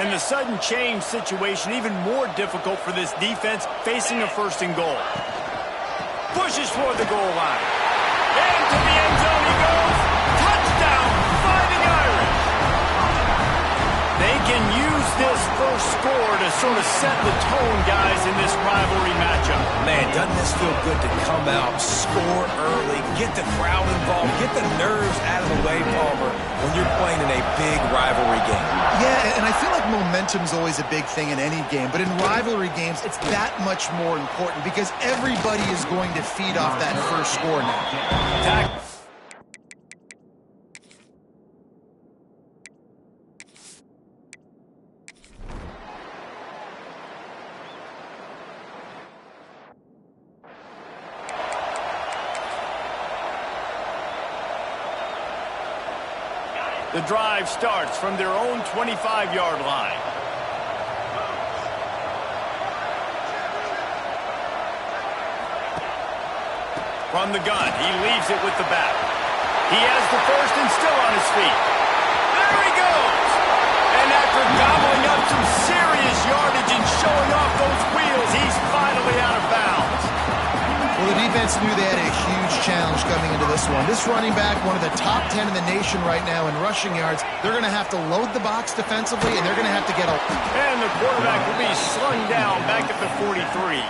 And the sudden change situation even more difficult for this defense facing a first and goal. Pushes toward the goal line. Into the end zone he goes. Touchdown, Fighting Irish. They can use this first score to sort of set the tone, guys, in this rivalry matchup. Man, doesn't this feel good to come out, score early, get the crowd involved, get the nerves out of the way, Palmer, when you're playing in a big rivalry game. Yeah, and I feel like momentum's always a big thing in any game, but in rivalry games, it's that much more important because everybody is going to feed off that first score now. The drive starts from their own 25-yard line. From the gun, he leaves it with the back. He has the first and still on his feet. There he goes! And after gobbling up some serious yardage and showing off those wheels, he's finally out of bounds. Well, the defense knew they had a huge challenge coming into this one. This running back, one of the top 10 in the nation right now in rushing yards, they're going to have to load the box defensively, and they're going to have to get a... And the quarterback will be slung down back at the 43.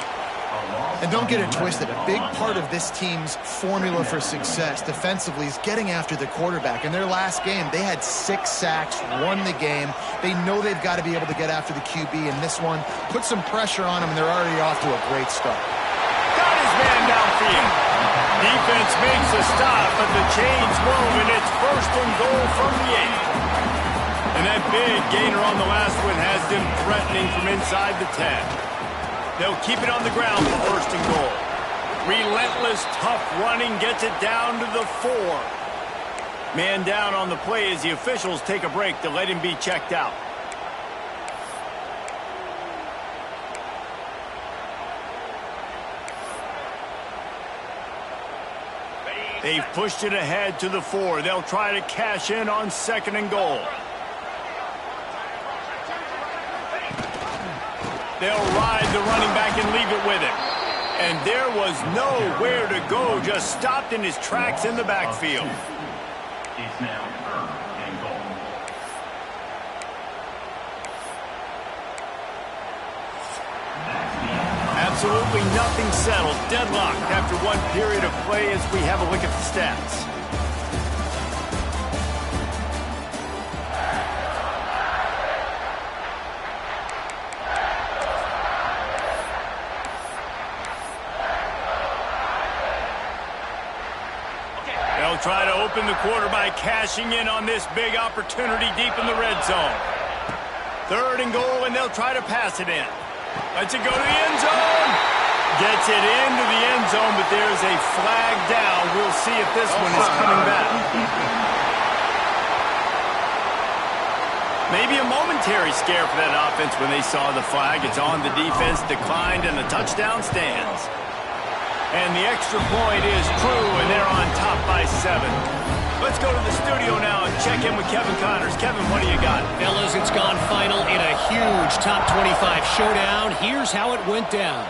And don't get it twisted. A big part of this team's formula for success defensively is getting after the quarterback. In their last game, they had 6 sacks, won the game. They know they've got to be able to get after the QB, and this one put some pressure on them, and they're already off to a great start. Got his man downfield. Defense makes a stop, but the chains move, and it's first and goal from the 8. And that big gainer on the last one has them threatening from inside the 10. They'll keep it on the ground for first and goal. Relentless, tough running gets it down to the 4. Man down on the play as the officials take a break to let him be checked out. They've pushed it ahead to the 4. They'll try to cash in on second and goal. They'll ride the running back and leave it with him. And there was nowhere to go, just stopped in his tracks in the backfield. It's now third and goal. Absolutely nothing settled. Deadlocked after one period of play as we have a look at the stats. They'll try to open the quarter by cashing in on this big opportunity deep in the red zone. Third and goal, and they'll try to pass it in. Lets it go to the end zone. Gets it into the end zone, but there's a flag down. We'll see if this one is coming back. Maybe a momentary scare for that offense when they saw the flag. It's on, the defense declined, and the touchdown stands. And the extra point is true, and they're on top by 7. Let's go to the studio now and check in with Kevin Connors. Kevin, what do you got? Fellas, it's gone final in a huge top 25 showdown. Here's how it went down.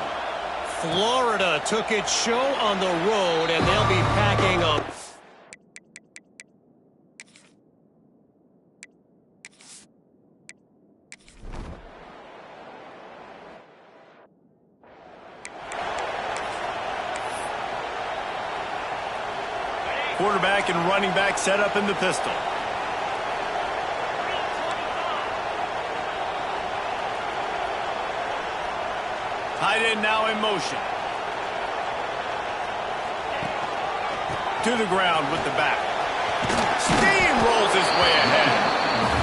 Florida took its show on the road, and they'll be packing up. Quarterback and running back set up in the pistol. Tight end now in motion. To the ground with the back. Steamrolls his way ahead.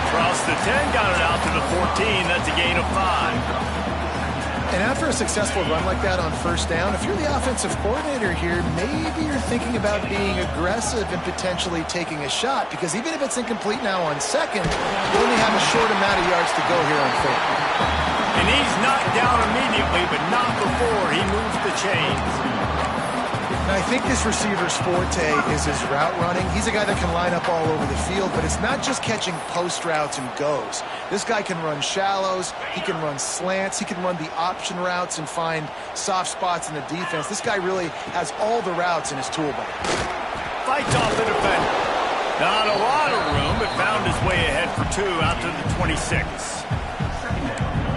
Across the 10, got it out to the 14. That's a gain of 5. And after a successful run like that on first down, if you're the offensive coordinator here, maybe you're thinking about being aggressive and potentially taking a shot, because even if it's incomplete now on second, you only have a short amount of yards to go here on third. And he's knocked down immediately, but not before he moves the chains. And I think this receiver's forte is his route running. He's a guy that can line up all over the field, but it's not just catching post routes and goes. This guy can run shallows, he can run slants, he can run the option routes and find soft spots in the defense. This guy really has all the routes in his toolbox. Fights off the defender. Not a lot of room, but found his way ahead for 2 out to the 26.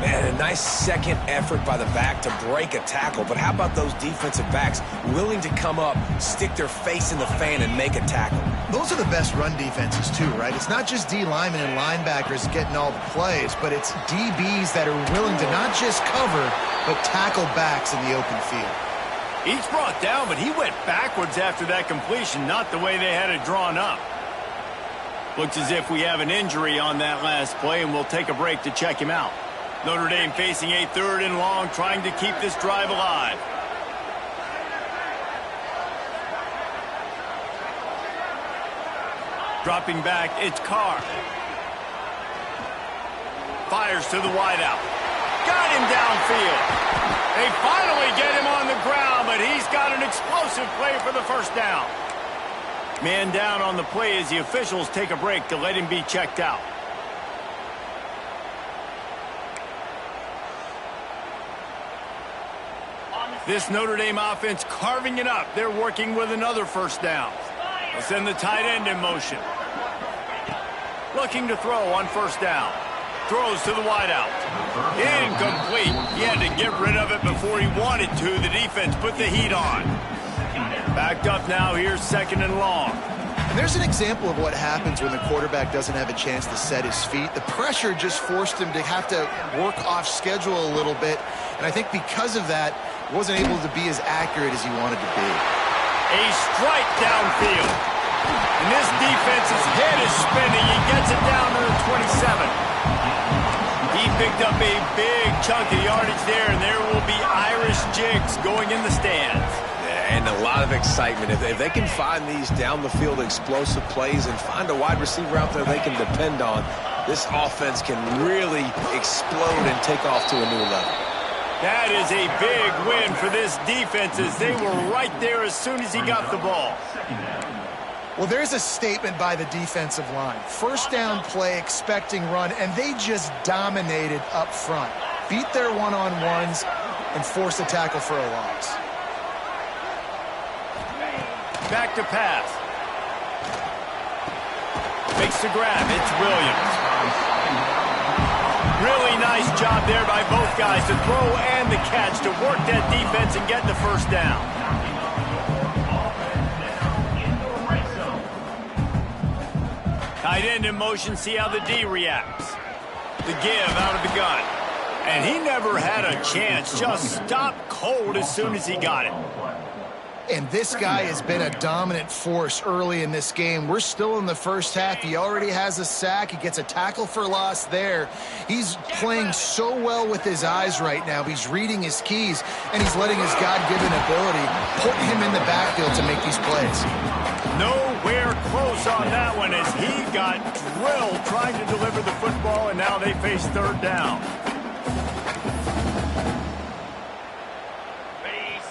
Man, a nice second effort by the back to break a tackle. But how about those defensive backs willing to come up, stick their face in the fan, and make a tackle? Those are the best run defenses too, right? It's not just D linemen and linebackers getting all the plays, but it's DBs that are willing to not just cover, but tackle backs in the open field. He's brought down, but he went backwards after that completion, not the way they had it drawn up. Looks as if we have an injury on that last play, and we'll take a break to check him out. Notre Dame facing a 3rd and long, trying to keep this drive alive. Dropping back, it's Carr. Fires to the wideout. Got him downfield. They finally get him on the ground, but he's got an explosive play for the first down. Man down on the play as the officials take a break to let him be checked out. This Notre Dame offense carving it up. They're working with another first down. They'll send the tight end in motion. Looking to throw on first down. Throws to the wideout. Incomplete. He had to get rid of it before he wanted to. The defense put the heat on. Backed up now. Here's 2nd and long. And there's an example of what happens when the quarterback doesn't have a chance to set his feet. The pressure just forced him to have to work off schedule a little bit. And I think because of that, wasn't able to be as accurate as he wanted to be. A strike downfield. And this defense's head is spinning. He gets it down to the 27. He picked up a big chunk of yardage there, and there will be Irish jigs going in the stands. And a lot of excitement. If they can find these down-the-field explosive plays and find a wide receiver out there they can depend on, this offense can really explode and take off to a new level. That is a big win for this defense as they were right there as soon as he got the ball. Well, there's a statement by the defensive line. First down play, expecting run, and they just dominated up front. Beat their one-on-ones and forced a tackle for a loss. Back to pass. Makes the grab. It's Williams. Really nice job there by both guys to throw and the catch to work that defense and get the first down. Tight end in motion, see how the D reacts. The give out of the gun. And he never had a chance, just stopped cold as soon as he got it. And this guy has been a dominant force early in this game. We're still in the first half. He already has a sack. He gets a tackle for loss there. He's playing so well with his eyes right now. He's reading his keys, and he's letting his God-given ability put him in the backfield to make these plays. Nowhere close on that one as he got drilled trying to deliver the football, and now they face 3rd down.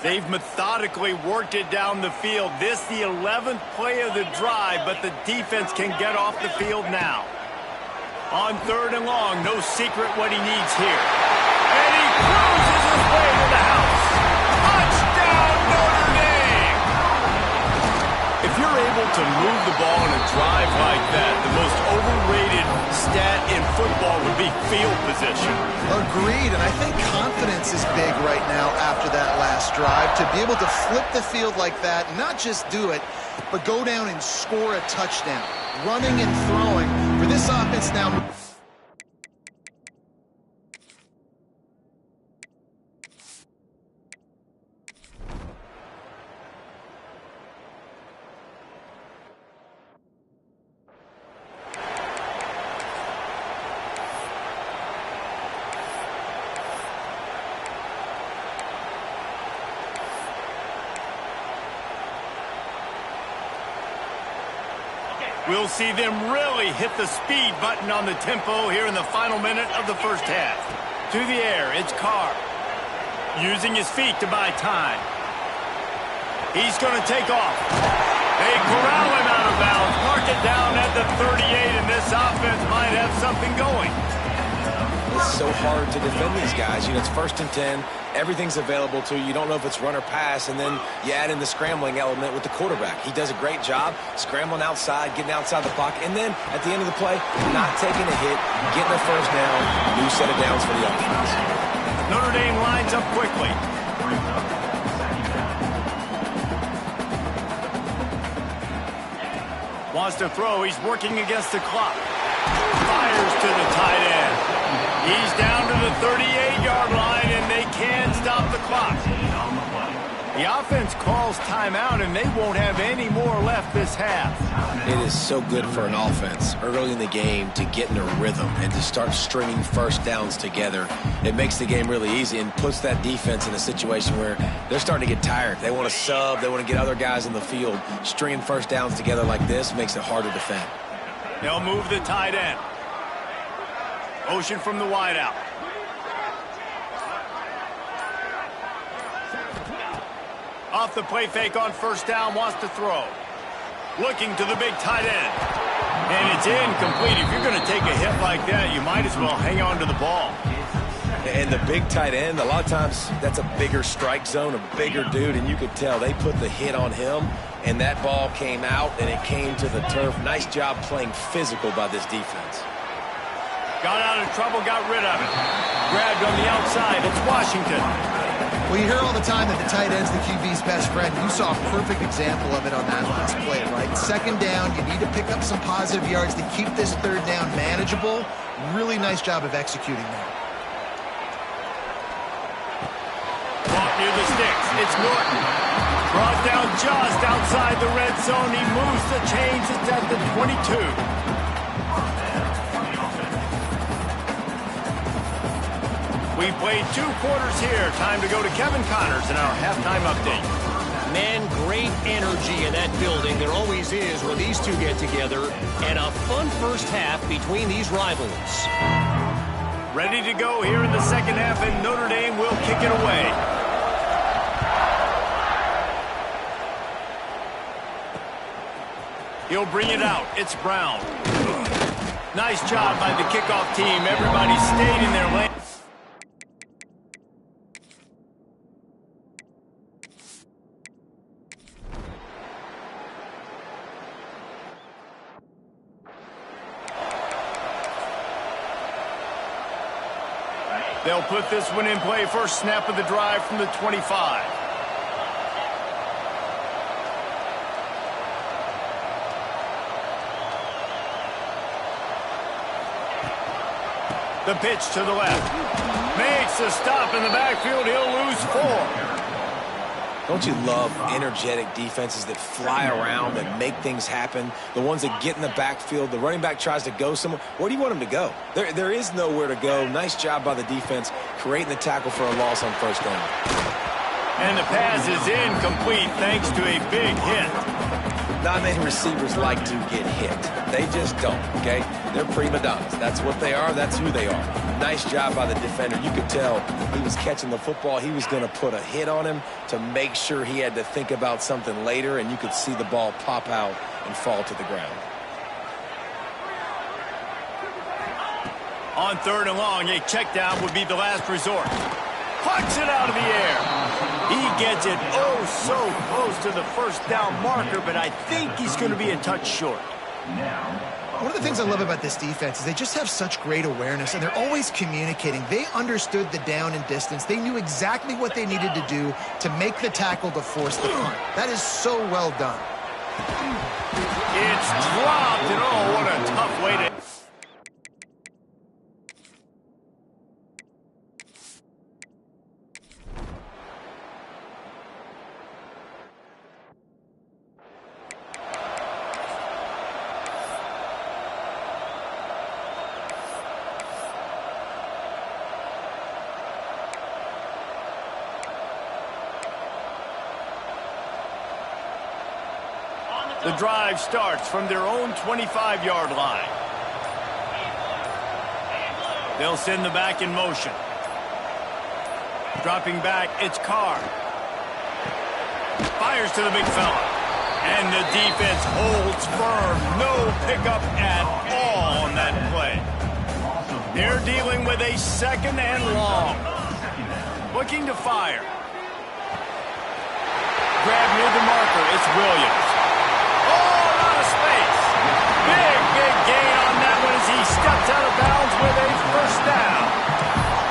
They've methodically worked it down the field. This the 11th play of the drive, but the defense can get off the field now. On 3rd and long, no secret what he needs here. And he cruises his way to the house. Touchdown, Notre Dame! If you're able to move the ball in a drive like that, the most overrated stat in football would be field position. Agreed, and I think confidence is big right now after that last drive. To be able to flip the field like that, not just do it, but go down and score a touchdown. Running and throwing for this offense now. We'll see them really hit the speed button on the tempo here in the final minute of the first half. To the air, it's Carr. Using his feet to buy time. He's going to take off. They corral him out of bounds. Mark it down at the 38, and this offense might have something going. It's so hard to defend these guys. You know, it's 1st and 10. Everything's available to you. You don't know if it's run or pass, and then you add in the scrambling element with the quarterback. He does a great job scrambling outside, getting outside the pocket, and then at the end of the play, not taking a hit, getting a first down, new set of downs for the offense. Notre Dame lines up quickly. Wants to throw. He's working against the clock. Fires to the tight end. He's down to the 38-yard line, and they can stop the clock. The offense calls timeout, and they won't have any more left this half. It is so good for an offense early in the game to get in a rhythm and to start stringing first downs together. It makes the game really easy and puts that defense in a situation where they're starting to get tired. They want to sub. They want to get other guys in the field. Stringing first downs together like this makes it hard to defend. They'll move the tight end. Motion from the wideout. Off the play fake on first down, wants to throw. Looking to the big tight end. And it's incomplete. If you're going to take a hit like that, you might as well hang on to the ball. And the big tight end, a lot of times that's a bigger strike zone, a bigger dude, and you could tell they put the hit on him, and that ball came out, and it came to the turf. Nice job playing physical by this defense. Got out of trouble, got rid of it. Grabbed on the outside. It's Washington. Well, you hear all the time that the tight end's the QB's best friend. You saw a perfect example of it on that last play, right? Second down, you need to pick up some positive yards to keep this third down manageable. Really nice job of executing that. Ball near the sticks. It's Norton. Brought down just outside the red zone. He moves the chains. It's at the 22. We played 2 quarters here. Time to go to Kevin Connors in our halftime update. Man, great energy in that building. There always is when these two get together. And a fun first half between these rivals. Ready to go here in the second half, and Notre Dame will kick it away. He'll bring it out. It's Brown. Nice job by the kickoff team. Everybody stayed in their lane. They'll put this one in play. First snap of the drive from the 25. The pitch to the left. Makes a stop in the backfield. He'll lose 4. Don't you love energetic defenses that fly around, that make things happen? The ones that get in the backfield, the running back tries to go somewhere. Where do you want him to go? There is nowhere to go. Nice job by the defense creating the tackle for a loss on first down. And the pass is incomplete thanks to a big hit. Not many receivers like to get hit. They just don't, okay? They're prima donnas. That's what they are. That's who they are. Nice job by the defender. You could tell he was catching the football. He was going to put a hit on him to make sure he had to think about something later, and you could see the ball pop out and fall to the ground. On 3rd and long, a check down would be the last resort. Pucks it out of the air. He gets it oh so close to the first down marker, but I think he's going to be a touch short. One of the things I love about this defense is they just have such great awareness, and they're always communicating. They understood the down and distance. They knew exactly what they needed to do to make the tackle to force the punt. That is so well done. It's dropped, and oh, what a tough way to... The drive starts from their own 25-yard line. They'll send the back in motion. Dropping back, it's Carr. Fires to the big fella. And the defense holds firm. No pickup at all on that play. They're dealing with a second and long. Looking to fire. Grab near the marker. It's Williams. Oh, out of space. Big gain on that one as he steps out of bounds with a first down.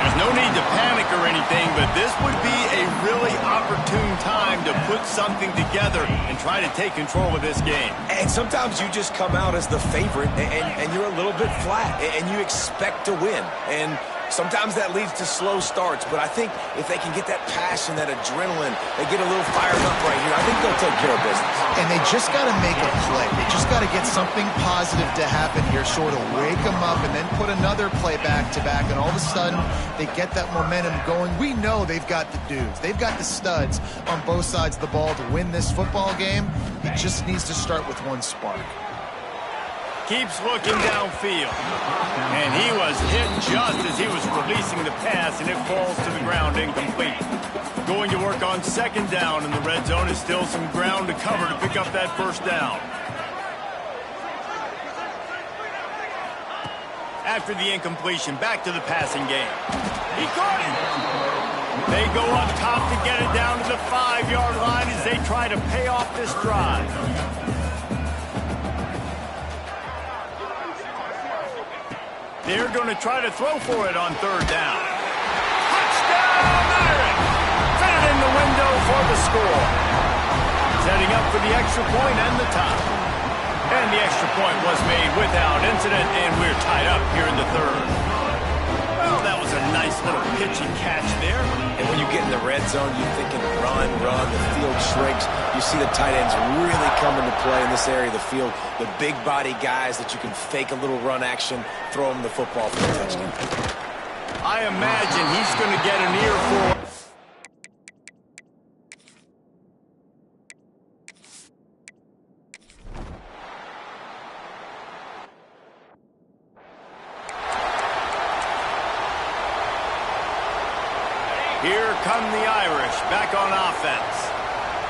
There's no need to panic or anything, but this would be a really opportune time to put something together and try to take control of this game. And sometimes you just come out as the favorite, and you're a little bit flat, and you expect to win. And sometimes that leads to slow starts, but I think if they can get that passion, that adrenaline, they get a little fired up right here, I think they'll take care of business. And they just got to make a play. They just got to get something positive to happen here, sort of wake them up and then put another play back-to-back, and all of a sudden they get that momentum going. We know they've got the dudes. They've got the studs on both sides of the ball to win this football game. It just needs to start with one spark. Keeps looking downfield. And he was hit just as he was releasing the pass, and it falls to the ground incomplete. Going to work on second down, and the red zone is still some ground to cover to pick up that first down. After the incompletion, back to the passing game. He caught it. They go up top to get it down to the 5-yard line as they try to pay off this drive. They're going to try to throw for it on third down. Touchdown, Irish! Fit it in the window for the score. Setting up for the extra point and the tie. And the extra point was made without incident, and we're tied up here in the third. Well, that was a nice little pitch and catch there. And when you get in the red zone, you're thinking run, the field shrinks. You see the tight ends really come into play in this area of the field. The big body guys that you can fake a little run action, throw them the football for a touchdown. I imagine he's going to get an earful. Here come the Irish back on offense.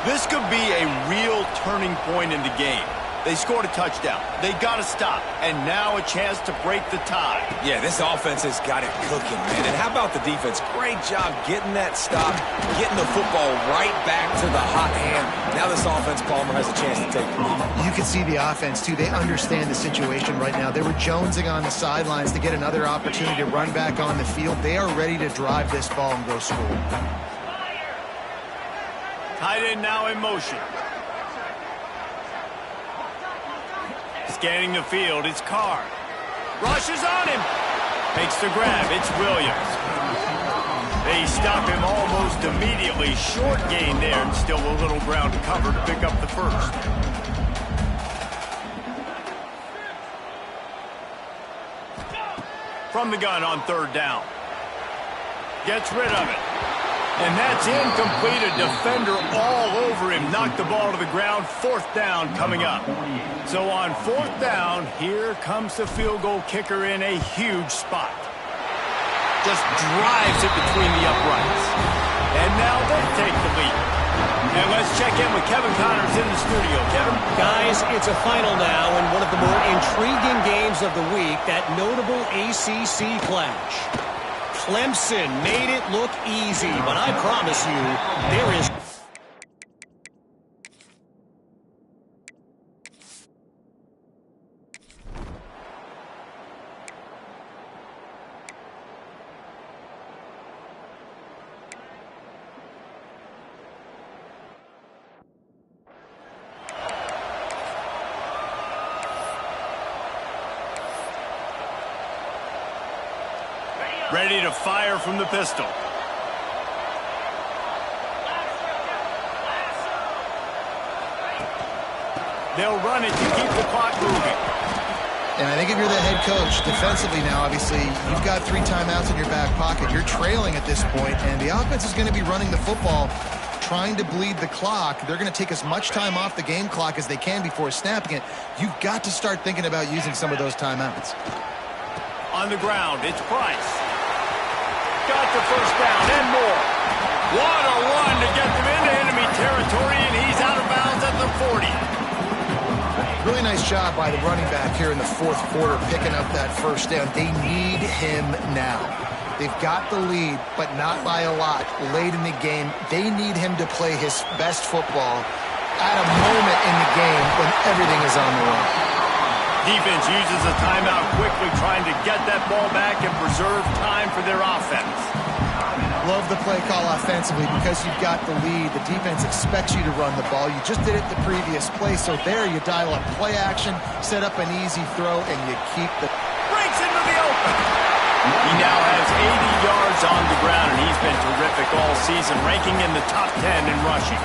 This could be a real turning point in the game. They scored a touchdown. They got to stop. And now a chance to break the tie. Yeah, this offense has got it cooking, man. And how about the defense? Great job getting that stop, getting the football right back to the hot hand. Now this offense, Palmer, has a chance to take the lead. You can see the offense, too. They understand the situation right now. They were jonesing on the sidelines to get another opportunity to run back on the field. They are ready to drive this ball and go score. Tight end now in motion. Scanning the field, it's Carr. Rushes on him. Makes the grab, it's Williams. They stop him almost immediately. Short gain there, and still a little ground to cover to pick up the first. From the gun on third down. Gets rid of it. And that's incomplete. A defender all over him. Knocked the ball to the ground. Fourth down coming up. So on fourth down, here comes the field goal kicker in a huge spot. Just drives it between the uprights. And now they take the lead. And let's check in with Kevin Connors in the studio. Kevin? Guys, it's a final now in one of the more intriguing games of the week, that notable ACC clash. Clemson made it look easy, but I promise you, there is... Ready to fire from the pistol. They'll run it to keep the clock moving. And I think if you're the head coach, defensively now, obviously, you've got 3 timeouts in your back pocket. You're trailing at this point, and the offense is going to be running the football, trying to bleed the clock. They're going to take as much time off the game clock as they can before snapping it. You've got to start thinking about using some of those timeouts. On the ground, it's Price. Got the first down and more. What a run to get them into enemy territory, and the 40. Really nice job by the running back here in the fourth quarter, picking up that first down. They need him now. They've got the lead, but not by a lot. Late in the game, they need him to play his best football at a moment in the game when everything is on the line. Defense uses a timeout quickly, trying to get that ball back and preserve time for their offense. Love the play call offensively because you've got the lead. The defense expects you to run the ball. You just did it the previous play, so there you dial up play action, set up an easy throw, and you keep the... Breaks into the open. He now has 80 yards on the ground, and he's been terrific all season, ranking in the top 10 in rushing.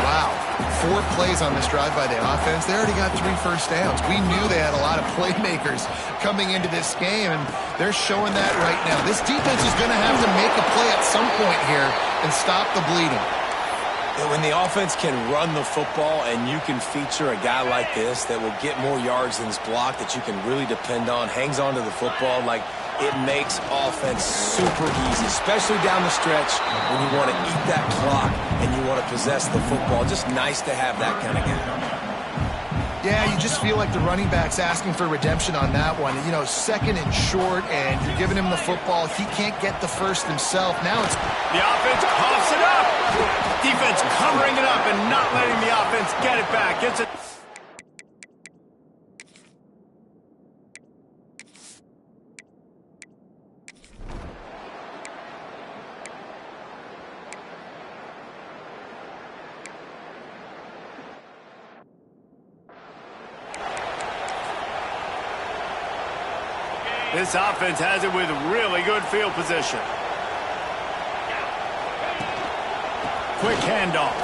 Wow. 4 plays on this drive by the offense. They already got 3 first downs. We knew they had a lot of playmakers coming into this game, and they're showing that right now. This defense is going to have to make a play at some point here and stop the bleeding. When the offense can run the football and you can feature a guy like this that will get more yards than his block, that you can really depend on, hangs on to the football, like it makes offense super easy, especially down the stretch when you want to eat that clock and you want to possess the football. Just nice to have that kind of guy. Yeah, you just feel like the running back's asking for redemption on that one. You know, second and short, and you're giving him the football. He can't get the first himself. Now it's... The offense coughs it up. Defense covering it up and not letting the offense get it back. Gets it. This offense has it with really good field position. Quick handoff.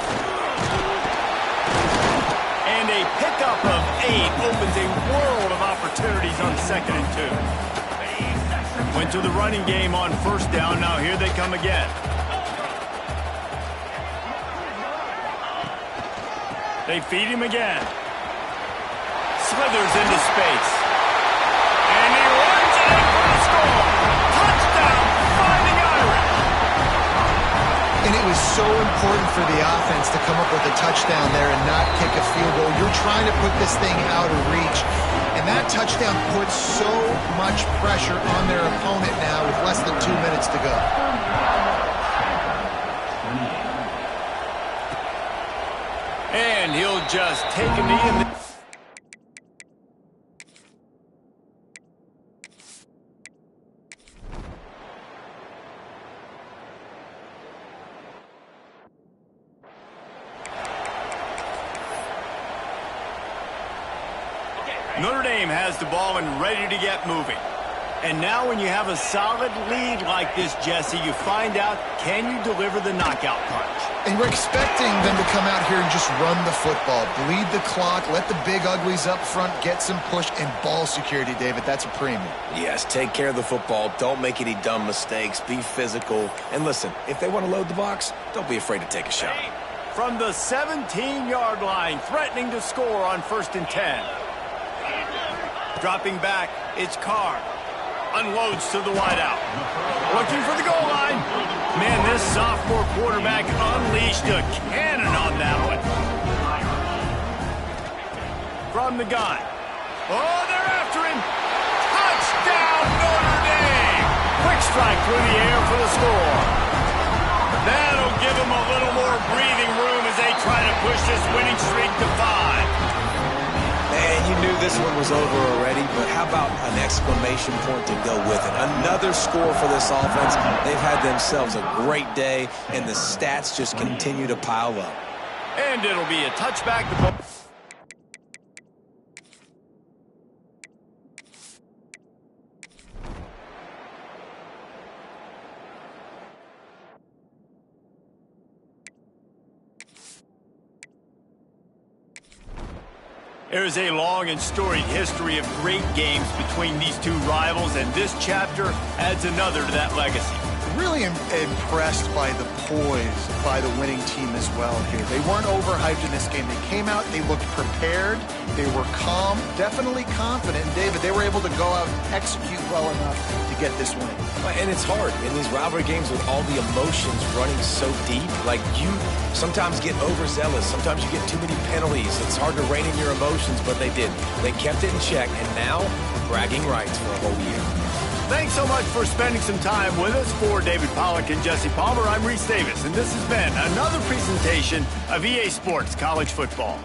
And a pickup of 8 opens a world of opportunities on 2nd and 2. Went to the running game on first down. Now here they come again. They feed him again. Slithers into space. And he runs it in for the score. Touchdown, Fighting Irish. And it was so important for the offense to come up with a touchdown there and not kick a field goal. You're trying to put this thing out of reach. And that touchdown puts so much pressure on their opponent now with less than 2 minutes to go. And he'll just take a knee in the... Notre Dame has the ball and ready to get moving. And now when you have a solid lead like this, Jesse, you find out, can you deliver the knockout punch? And we're expecting them to come out here and just run the football, bleed the clock, let the big uglies up front, get some push, and ball security, David. That's a premium. Yes, take care of the football. Don't make any dumb mistakes. Be physical. And listen, if they want to load the box, don't be afraid to take a shot. From the 17-yard line, threatening to score on 1st and 10. Dropping back, it's Carr. Unloads to the wideout. Looking for the goal line. Man, this sophomore quarterback unleashed a cannon on that one. From the gun. Oh, they're after him. Touchdown, Notre Dame. Quick strike through the air for the score. That'll give them a little more breathing room as they try to push this winning streak to 5. And you knew this one was over already, but how about an exclamation point to go with it? Another score for this offense. They've had themselves a great day, and the stats just continue to pile up. And it'll be a touchback. There is a long and storied history of great games between these two rivals, and this chapter adds another to that legacy. Really impressed by the poise by the winning team as well here. They weren't overhyped in this game. They came out, they looked prepared, they were calm, definitely confident. And David, they were able to go out and execute well enough to get this win. And it's hard in these rivalry games with all the emotions running so deep. Like, you sometimes get overzealous. Sometimes you get too many penalties. It's hard to rein in your emotions, but they did. They kept it in check, and now bragging rights for a whole year. Thanks so much for spending some time with us. For David Pollack and Jesse Palmer, I'm Reese Davis, and this has been another presentation of EA Sports College Football.